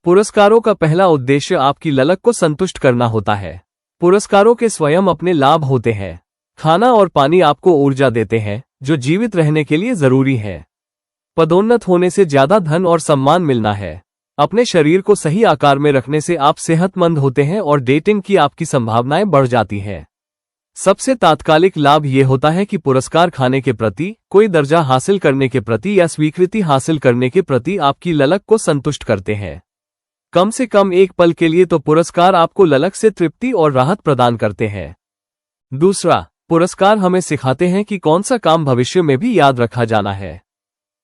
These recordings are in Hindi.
पुरस्कारों का पहला उद्देश्य आपकी ललक को संतुष्ट करना होता है। पुरस्कारों के स्वयं अपने लाभ होते हैं। खाना और पानी आपको ऊर्जा देते हैं, जो जीवित रहने के लिए जरूरी है। पदोन्नत होने से ज्यादा धन और सम्मान मिलना है। अपने शरीर को सही आकार में रखने से आप सेहतमंद होते हैं और डेटिंग की आपकी संभावनाएं बढ़ जाती हैं। सबसे तात्कालिक लाभ ये होता है कि पुरस्कार खाने के प्रति, कोई दर्जा हासिल करने के प्रति या स्वीकृति हासिल करने के प्रति आपकी ललक को संतुष्ट करते हैं। कम से कम एक पल के लिए तो पुरस्कार आपको ललक से तृप्ति और राहत प्रदान करते हैं। दूसरा, पुरस्कार हमें सिखाते हैं कि कौन सा काम भविष्य में भी याद रखा जाना है।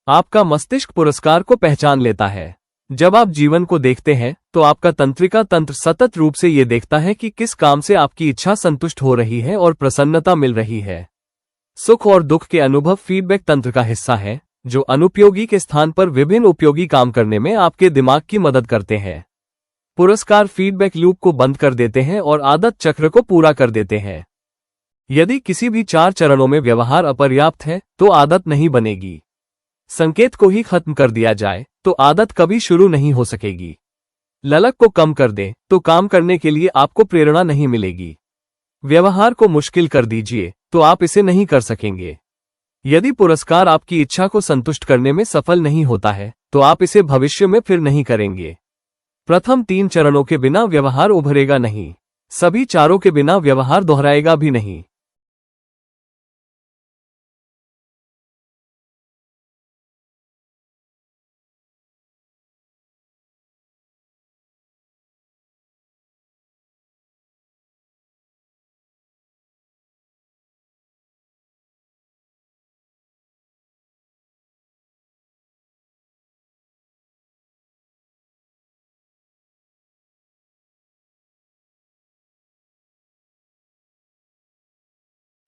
आपका मस्तिष्क पुरस्कार को पहचान लेता है। जब आप जीवन को देखते हैं तो आपका तंत्रिका तंत्र सतत रूप से ये देखता है कि किस काम से आपकी इच्छा संतुष्ट हो रही है और प्रसन्नता मिल रही है। सुख और दुख के अनुभव फीडबैक तंत्र का हिस्सा है, जो अनुपयोगी के स्थान पर विभिन्न उपयोगी काम करने में आपके दिमाग की मदद करते हैं। पुरस्कार फीडबैक लूप को बंद कर देते हैं और आदत चक्र को पूरा कर देते हैं। यदि किसी भी 4 चरणों में व्यवहार अपर्याप्त है तो आदत नहीं बनेगी। संकेत को ही खत्म कर दिया जाए तो आदत कभी शुरू नहीं हो सकेगी। ललक को कम कर दें तो काम करने के लिए आपको प्रेरणा नहीं मिलेगी। व्यवहार को मुश्किल कर दीजिए तो आप इसे नहीं कर सकेंगे। यदि पुरस्कार आपकी इच्छा को संतुष्ट करने में सफल नहीं होता है तो आप इसे भविष्य में फिर नहीं करेंगे। प्रथम 3 चरणों के बिना व्यवहार उभरेगा नहीं। सभी 4 के बिना व्यवहार दोहराएगा भी नहीं।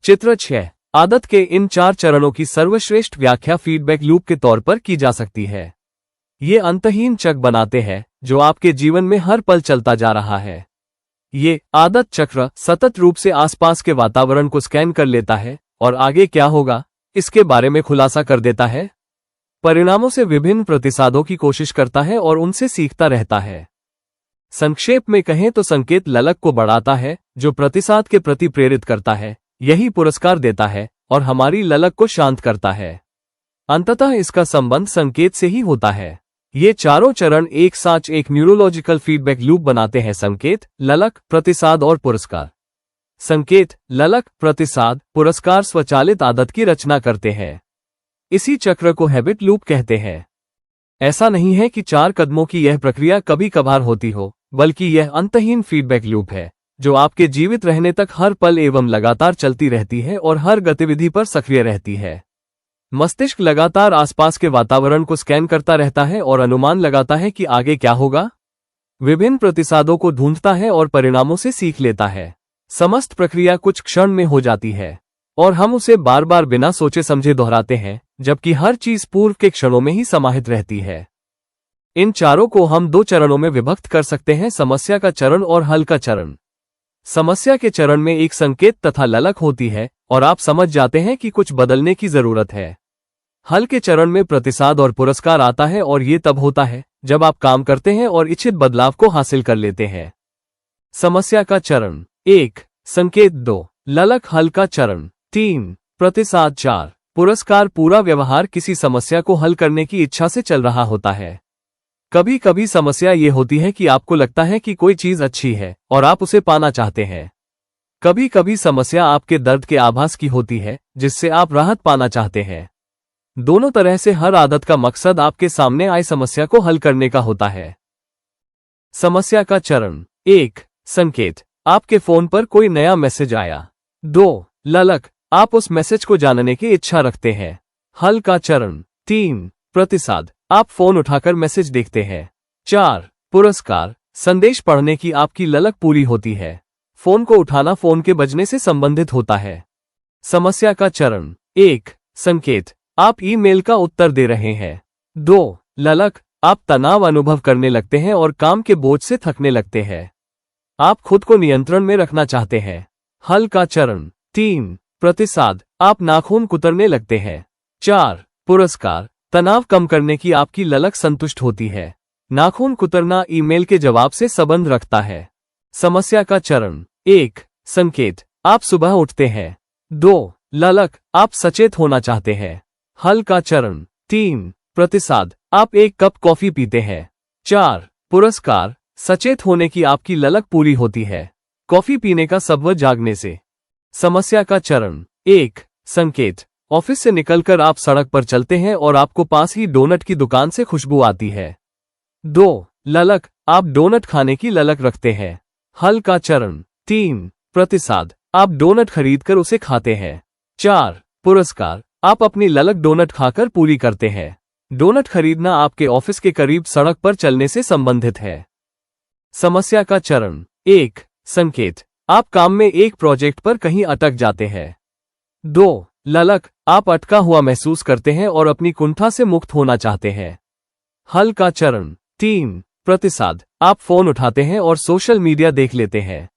चित्र 6। आदत के इन 4 चरणों की सर्वश्रेष्ठ व्याख्या फीडबैक लूप के तौर पर की जा सकती है। ये अंतहीन चक्र बनाते हैं जो आपके जीवन में हर पल चलता जा रहा है। ये आदत चक्र सतत रूप से आसपास के वातावरण को स्कैन कर लेता है और आगे क्या होगा इसके बारे में खुलासा कर देता है। परिणामों से विभिन्न प्रतिसादों की कोशिश करता है और उनसे सीखता रहता है। संक्षेप में कहें तो संकेत ललक को बढ़ाता है, जो प्रतिसाद के प्रति प्रेरित करता है, यही पुरस्कार देता है और हमारी ललक को शांत करता है। अंततः इसका संबंध संकेत से ही होता है। ये चारों चरण एक साथ एक न्यूरोलॉजिकल फीडबैक लूप बनाते हैं। संकेत, ललक, प्रतिसाद और पुरस्कार। संकेत, ललक, प्रतिसाद, पुरस्कार स्वचालित आदत की रचना करते हैं। इसी चक्र को हैबिट लूप कहते हैं। ऐसा नहीं है कि 4 कदमों की यह प्रक्रिया कभी कभार होती हो, बल्कि यह अंतहीन फीडबैक लूप है जो आपके जीवित रहने तक हर पल एवं लगातार चलती रहती है और हर गतिविधि पर सक्रिय रहती है। मस्तिष्क लगातार आसपास के वातावरण को स्कैन करता रहता है और अनुमान लगाता है कि आगे क्या होगा। विभिन्न प्रतिसादों को ढूंढता है और परिणामों से सीख लेता है। समस्त प्रक्रिया कुछ क्षण में हो जाती है और हम उसे बार बार बिना सोचे समझे दोहराते हैं, जबकि हर चीज पूर्व के क्षणों में ही समाहित रहती है। इन चारों को हम 2 चरणों में विभक्त कर सकते हैं, समस्या का चरण और हल का चरण। समस्या के चरण में एक संकेत तथा ललक होती है और आप समझ जाते हैं कि कुछ बदलने की जरूरत है। हल के चरण में प्रतिसाद और पुरस्कार आता है और ये तब होता है जब आप काम करते हैं और इच्छित बदलाव को हासिल कर लेते हैं। समस्या का चरण 1, संकेत 2, ललक, हल का चरण 3, प्रतिसाद 4, पुरस्कार। पूरा व्यवहार किसी समस्या को हल करने की इच्छा से चल रहा होता है। कभी कभी समस्या ये होती है कि आपको लगता है कि कोई चीज अच्छी है और आप उसे पाना चाहते हैं। कभी कभी समस्या आपके दर्द के आभास की होती है जिससे आप राहत पाना चाहते हैं। दोनों तरह से हर आदत का मकसद आपके सामने आई समस्या को हल करने का होता है। समस्या का चरण 1, संकेत, आपके फोन पर कोई नया मैसेज आया। 2, ललक, आप उस मैसेज को जानने की इच्छा रखते हैं। हल का चरण 3, प्रतिसाद, आप फोन उठाकर मैसेज देखते हैं। 4, पुरस्कार, संदेश पढ़ने की आपकी ललक पूरी होती है। फोन को उठाना फोन के बजने से संबंधित होता है। समस्या का चरण 1, संकेत, आप ईमेल का उत्तर दे रहे हैं। 2, ललक, आप तनाव अनुभव करने लगते हैं और काम के बोझ से थकने लगते हैं। आप खुद को नियंत्रण में रखना चाहते हैं। हल का चरण 3, प्रतिसाद, आप नाखून कुतरने लगते हैं। 4, पुरस्कार, तनाव कम करने की आपकी ललक संतुष्ट होती है। नाखून कुतरना ईमेल के जवाब से संबंध रखता है। समस्या का चरण 1 संकेत, आप सुबह उठते हैं। 2 ललक, आप सचेत होना चाहते हैं। हल का चरण 3 प्रतिसाद, आप एक कप कॉफी पीते हैं। 4 पुरस्कार, सचेत होने की आपकी ललक पूरी होती है, कॉफी पीने का सबब जागने से। समस्या का चरण 1 संकेत, ऑफिस से निकलकर आप सड़क पर चलते हैं और आपको पास ही डोनट की दुकान से खुशबू आती है। 2 ललक, आप डोनट खाने की ललक रखते हैं। हल का चरण 3 प्रतिसाद, आप डोनट खरीदकर उसे खाते हैं। 4 पुरस्कार, आप अपनी ललक डोनट खाकर पूरी करते हैं। डोनट खरीदना आपके ऑफिस के करीब सड़क पर चलने से संबंधित है। समस्या का चरण 1 संकेत, आप काम में एक प्रोजेक्ट पर कहीं अटक जाते हैं। 2 ललक, आप अटका हुआ महसूस करते हैं और अपनी कुंठा से मुक्त होना चाहते हैं। हल का चरण 3 प्रतिसाद, आप फोन उठाते हैं और सोशल मीडिया देख लेते हैं।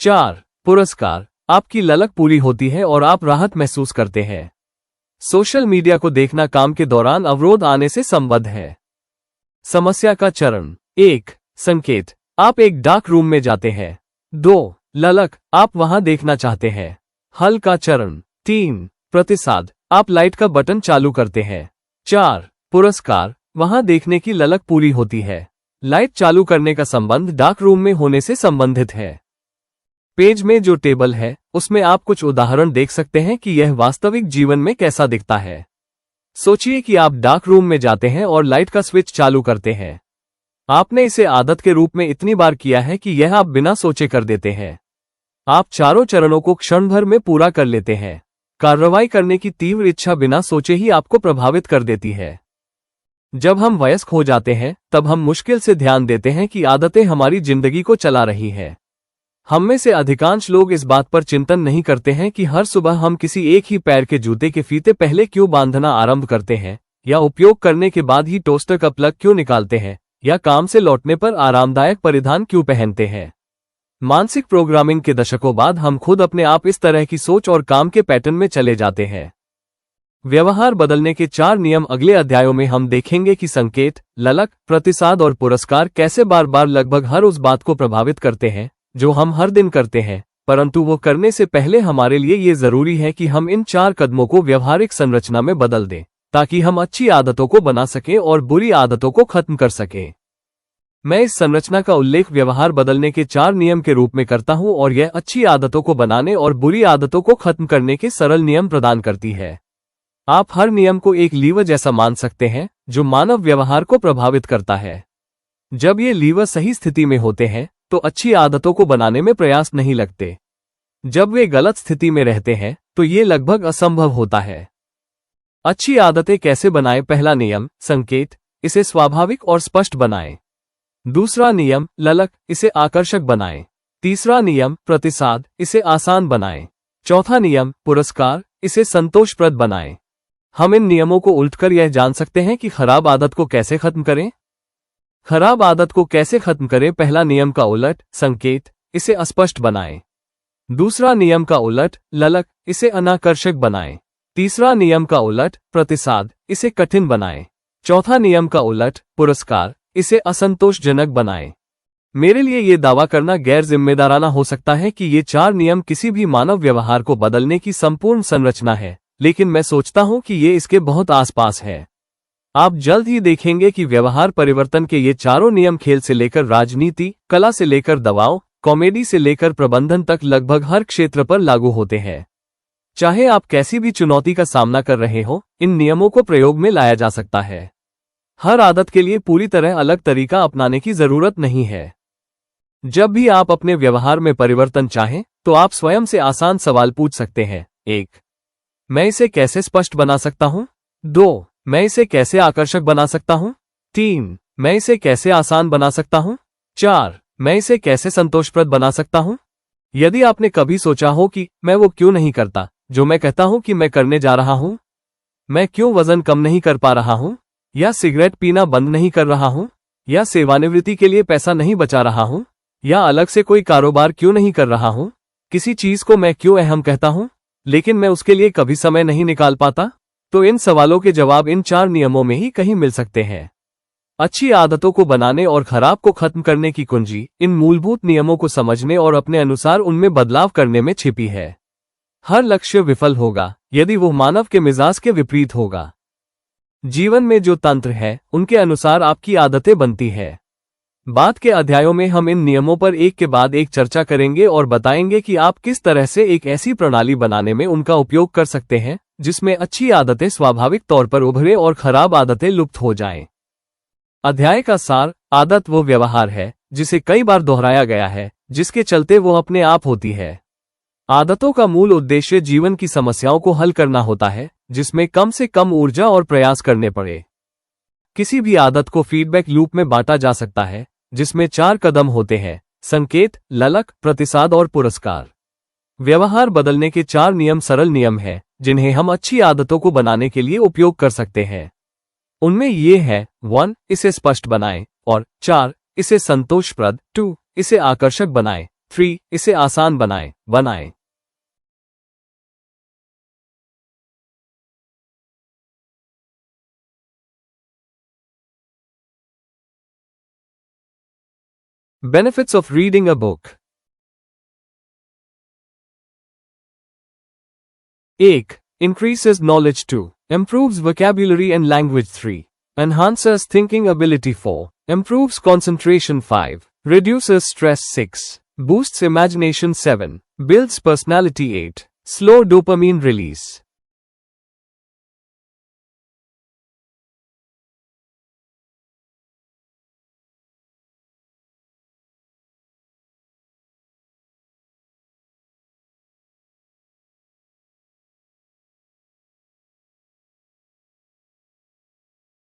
4 पुरस्कार, आपकी ललक पूरी होती है और आप राहत महसूस करते हैं। सोशल मीडिया को देखना काम के दौरान अवरोध आने से संबद्ध है। समस्या का चरण 1 संकेत, आप एक डार्क रूम में जाते हैं। 2 ललक, आप वहां देखना चाहते हैं। हल का चरण 3 प्रतिसाद, आप लाइट का बटन चालू करते हैं। 4 पुरस्कार, वहां देखने की ललक पूरी होती है। लाइट चालू करने का संबंध डार्क रूम में होने से संबंधित है। पेज में जो टेबल है उसमें आप कुछ उदाहरण देख सकते हैं कि यह वास्तविक जीवन में कैसा दिखता है। सोचिए कि आप डार्क रूम में जाते हैं और लाइट का स्विच चालू करते हैं। आपने इसे आदत के रूप में इतनी बार किया है कि यह आप बिना सोचे कर देते हैं। आप चारों चरणों को क्षण भर में पूरा कर लेते हैं। कार्रवाई करने की तीव्र इच्छा बिना सोचे ही आपको प्रभावित कर देती है। जब हम वयस्क हो जाते हैं तब हम मुश्किल से ध्यान देते हैं कि आदतें हमारी जिंदगी को चला रही हैं। हम में से अधिकांश लोग इस बात पर चिंतन नहीं करते हैं कि हर सुबह हम किसी एक ही पैर के जूते के फीते पहले क्यों बांधना आरंभ करते हैं, या उपयोग करने के बाद ही टोस्टर का प्लग क्यों निकालते हैं, या काम से लौटने पर आरामदायक परिधान क्यों पहनते हैं। मानसिक प्रोग्रामिंग के दशकों बाद हम खुद अपने आप इस तरह की सोच और काम के पैटर्न में चले जाते हैं। व्यवहार बदलने के 4 नियम अगले अध्यायों में हम देखेंगे कि संकेत, ललक, प्रतिसाद और पुरस्कार कैसे बार बार लगभग हर उस बात को प्रभावित करते हैं जो हम हर दिन करते हैं, परंतु वो करने से पहले हमारे लिए ये जरूरी है कि हम इन 4 कदमों को व्यवहारिक संरचना में बदल दें, ताकि हम अच्छी आदतों को बना सकें और बुरी आदतों को खत्म कर सकें। मैं इस संरचना का उल्लेख व्यवहार बदलने के 4 नियम के रूप में करता हूं और यह अच्छी आदतों को बनाने और बुरी आदतों को खत्म करने के सरल नियम प्रदान करती है। आप हर नियम को एक लीवर जैसा मान सकते हैं जो मानव व्यवहार को प्रभावित करता है। जब ये लीवर सही स्थिति में होते हैं तो अच्छी आदतों को बनाने में प्रयास नहीं लगते। जब वे गलत स्थिति में रहते हैं तो ये लगभग असंभव होता है। अच्छी आदतें कैसे बनाएं? पहला नियम, संकेत, इसे स्वाभाविक और स्पष्ट बनाएं। दूसरा नियम, ललक, इसे आकर्षक बनाएं। तीसरा नियम, प्रतिसाद, इसे आसान बनाएं। चौथा नियम, पुरस्कार, इसे संतोषप्रद बनाएं। हम इन नियमों को उल्टकर यह जान सकते हैं कि खराब आदत को कैसे खत्म करें। खराब आदत को कैसे खत्म करें? पहला नियम का उलट, संकेत, इसे अस्पष्ट बनाएं। दूसरा नियम का उलट, ललक, इसे अनाकर्षक बनाएं। तीसरा नियम का उलट, प्रतिसाद, इसे कठिन बनाएं। चौथा नियम का उलट, पुरस्कार, इसे असंतोषजनक बनाएं। मेरे लिए ये दावा करना गैर जिम्मेदाराना हो सकता है कि ये 4 नियम किसी भी मानव व्यवहार को बदलने की संपूर्ण संरचना है, लेकिन मैं सोचता हूं कि ये इसके बहुत आसपास है। आप जल्द ही देखेंगे कि व्यवहार परिवर्तन के ये चारों नियम खेल से लेकर राजनीति, कला से लेकर दवाओं, कॉमेडी से लेकर प्रबंधन तक लगभग हर क्षेत्र पर लागू होते हैं। चाहे आप कैसी भी चुनौती का सामना कर रहे हो, इन नियमों को प्रयोग में लाया जा सकता है। हर आदत के लिए पूरी तरह अलग तरीका अपनाने की जरूरत नहीं है। जब भी आप अपने व्यवहार में परिवर्तन चाहें, तो आप स्वयं से आसान सवाल पूछ सकते हैं। 1. मैं इसे कैसे स्पष्ट बना सकता हूं? 2. मैं इसे कैसे आकर्षक बना सकता हूं? 3. मैं इसे कैसे आसान बना सकता हूं? 4. मैं इसे कैसे संतोषप्रद बना सकता हूं? यदि आपने कभी सोचा हो कि मैं वो क्यों नहीं करता जो मैं कहता हूं कि मैं करने जा रहा हूं, मैं क्यों वजन कम नहीं कर पा रहा हूं, या सिगरेट पीना बंद नहीं कर रहा हूं, या सेवानिवृत्ति के लिए पैसा नहीं बचा रहा हूं, या अलग से कोई कारोबार क्यों नहीं कर रहा हूं, किसी चीज को मैं क्यों अहम कहता हूं लेकिन मैं उसके लिए कभी समय नहीं निकाल पाता, तो इन सवालों के जवाब इन 4 नियमों में ही कहीं मिल सकते हैं। अच्छी आदतों को बनाने और खराब को खत्म करने की कुंजी इन मूलभूत नियमों को समझने और अपने अनुसार उनमें बदलाव करने में छिपी है। हर लक्ष्य विफल होगा यदि वो मानव के मिजाज के विपरीत होगा। जीवन में जो तंत्र है उनके अनुसार आपकी आदतें बनती है। बाद के अध्यायों में हम इन नियमों पर एक के बाद एक चर्चा करेंगे और बताएंगे कि आप किस तरह से एक ऐसी प्रणाली बनाने में उनका उपयोग कर सकते हैं जिसमें अच्छी आदतें स्वाभाविक तौर पर उभरे और खराब आदतें लुप्त हो जाएं। अध्याय का सार, आदत वो व्यवहार है जिसे कई बार दोहराया गया है, जिसके चलते वो अपने आप होती है। आदतों का मूल उद्देश्य जीवन की समस्याओं को हल करना होता है, जिसमें कम से कम ऊर्जा और प्रयास करने पड़े। किसी भी आदत को फीडबैक लूप में बांटा जा सकता है, जिसमें 4 कदम होते हैं: संकेत, ललक, प्रतिसाद और पुरस्कार। व्यवहार बदलने के 4 नियम सरल नियम हैं, जिन्हें हम अच्छी आदतों को बनाने के लिए उपयोग कर सकते हैं। उनमें ये है: 1. इसे स्पष्ट बनाएं, और 4. इसे संतोषप्रद, 2. इसे आकर्षक बनाएं, 3. इसे आसान बनाएं। Benefits of reading a book. 1. Increases knowledge. 2. Improves vocabulary and language. 3. Enhances thinking ability. 4. Improves concentration. 5. Reduces stress. 6. Boosts imagination. 7. Builds personality. 8. Slow dopamine release.